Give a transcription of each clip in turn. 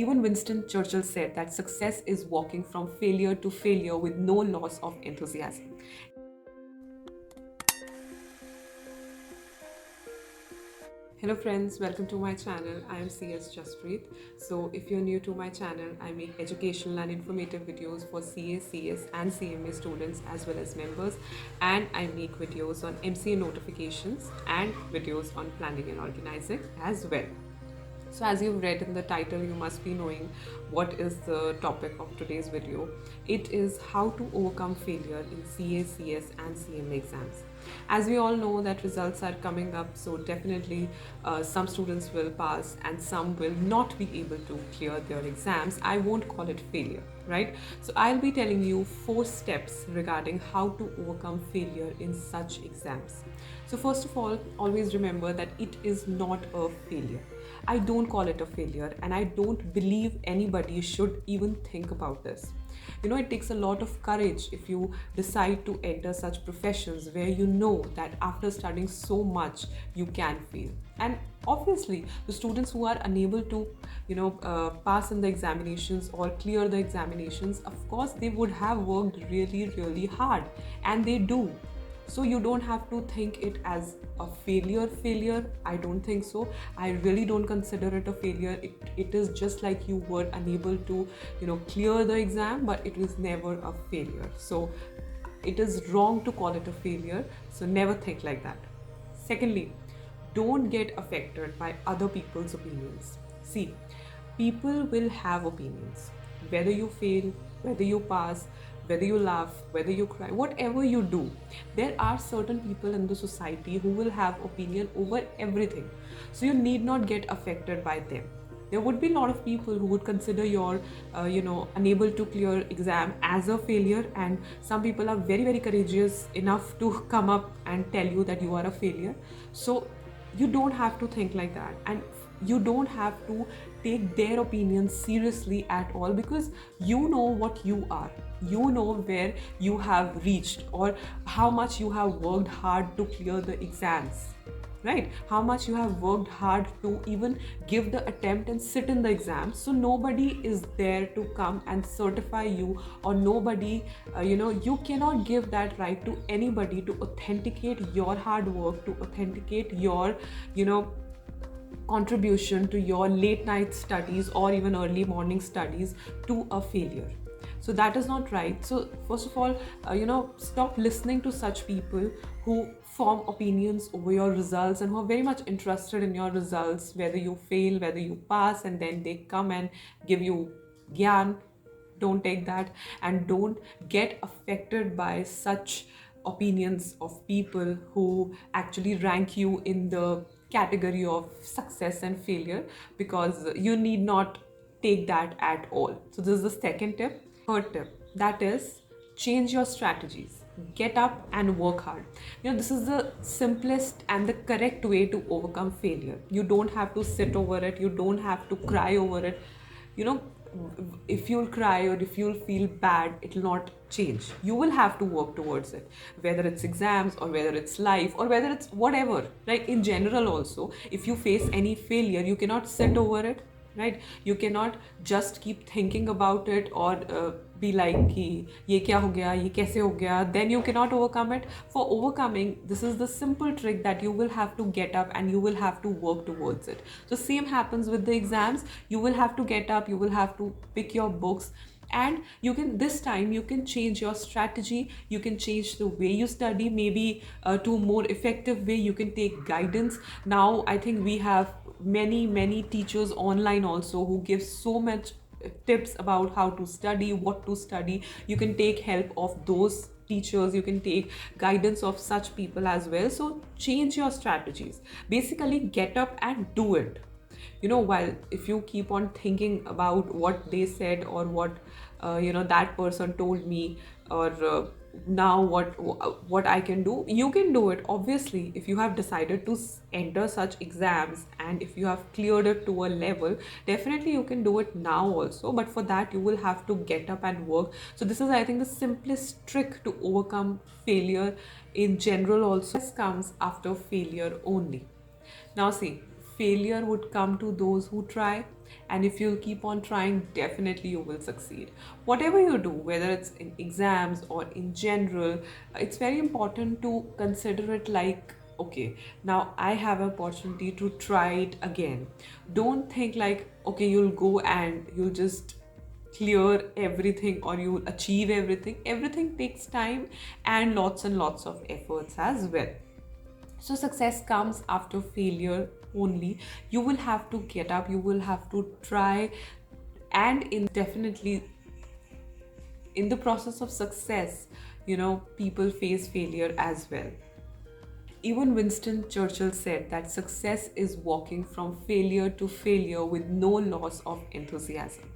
Even Winston Churchill said that success is walking from failure to failure with no loss of enthusiasm. Hello friends, welcome to my channel. I am CS Jaspreet. So if you're new to my channel, I make educational and informative videos for CA, CS and CMA students as well as members, and I make videos on MCA notifications and videos on planning and organizing as well. So as you've read in the title, you must be knowing what is the topic of today's video. It is how to overcome failure in CA, CS and CMA exams. As we all know that results are coming up, so definitely some students will pass and some will not be able to clear their exams. I won't call it failure, right? So I'll be telling you 4 steps regarding how to overcome failure in such exams. So first of all, always remember that it is not a failure. I don't call it a failure, and I don't believe anybody should even think about this. It takes a lot of courage if you decide to enter such professions where you know that after studying so much, you can fail. And obviously, the students who are unable to, pass in the examinations or clear the examinations, of course, they would have worked really, really hard, and they do. So you don't have to think it as a failure. I don't think so. I really don't consider it a failure. It is just like you were unable to clear the exam, but it was never a failure. So it is wrong to call it a failure, so never think like that. Secondly, don't get affected by other people's opinions. See, people will have opinions, whether you fail, whether you pass, whether you laugh, whether you cry, whatever you do, there are certain people in the society who will have opinion over everything. So you need not get affected by them. There would be a lot of people who would consider your unable to clear exam as a failure, and some people are very, very courageous enough to come up and tell you that you are a failure. So you don't have to think like that, and you don't have to take their opinions seriously at all, because you know what you are, you know where you have reached, or how much you have worked hard to clear the exams, right? How much you have worked hard to even give the attempt and sit in the exam. So nobody is there to come and certify you, or nobody, you cannot give that right to anybody to authenticate your hard work, to authenticate your contribution to your late night studies or even early morning studies to a failure. So that is not right. So first of all, stop listening to such people who form opinions over your results and who are very much interested in your results, whether you fail, whether you pass, and then they come and give you gyan. Don't take that, and don't get affected by such opinions of people who actually rank you in the category of success and failure, because you need not take that at all. So this is the second tip. Third tip, that is, change your strategies. Get up and work hard. This is the simplest and the correct way to overcome failure. You don't have to sit over it, you don't have to cry over it. If you'll cry or if you'll feel bad, it will not change. You will have to work towards it, whether it's exams or whether it's life or whether it's whatever, right? In general also, if you face any failure, you cannot sit over it, right? You cannot just keep thinking about it, or be like कि ये क्या हो गया, ये कैसे हो गया. Then you cannot overcome it. For overcoming, this is the simple trick that you will have to get up and you will have to work towards it. So same happens with the exams. You will have to get up, you will have to pick your books, and you can, this time you can change your strategy, you can change the way you study, maybe to a more effective way. You can take guidance. Now I think we have many teachers online also who give so much tips about how to study, what to study. You can take help of those teachers, you can take guidance of such people as well. So change your strategies. Basically, get up and do it. While if you keep on thinking about what they said, or what that person told me, or now what I can do, you can do it. Obviously, if you have decided to enter such exams and if you have cleared it to a level, definitely you can do it now also, but for that you will have to get up and work. So this is, I think, the simplest trick to overcome failure in general. Also, this comes after failure only. Now see, failure would come to those who try, and if you'll keep on trying, definitely you will succeed. Whatever you do, whether it's in exams or in general, it's very important to consider it like, okay, now I have an opportunity to try it again. Don't think like, okay, you'll go and you'll just clear everything or you'll achieve everything. Everything takes time and lots of efforts as well. So success comes after failure only. You will have to get up, you will have to try, and in definitely in the process of success, people face failure as well. Even Winston Churchill said that success is walking from failure to failure with no loss of enthusiasm.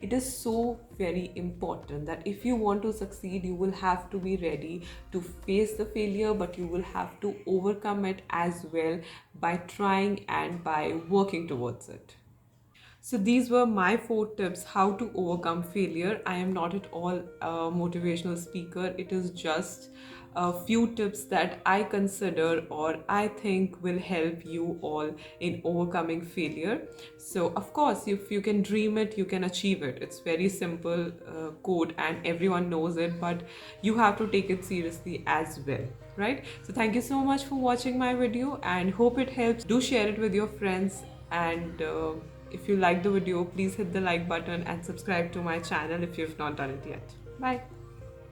It is so very important that if you want to succeed, you will have to be ready to face the failure, but you will have to overcome it as well by trying and by working towards it. So these were my 4 tips how to overcome failure. I am not at all a motivational speaker. It is just a few tips that I consider or I think will help you all in overcoming failure. So of course, if you can dream it, you can achieve it. It's very simple quote and everyone knows it, but you have to take it seriously as well, right? So thank you so much for watching my video and hope it helps. Do share it with your friends, and if you like the video, please hit the like button and subscribe to my channel if you've not done it yet. Bye.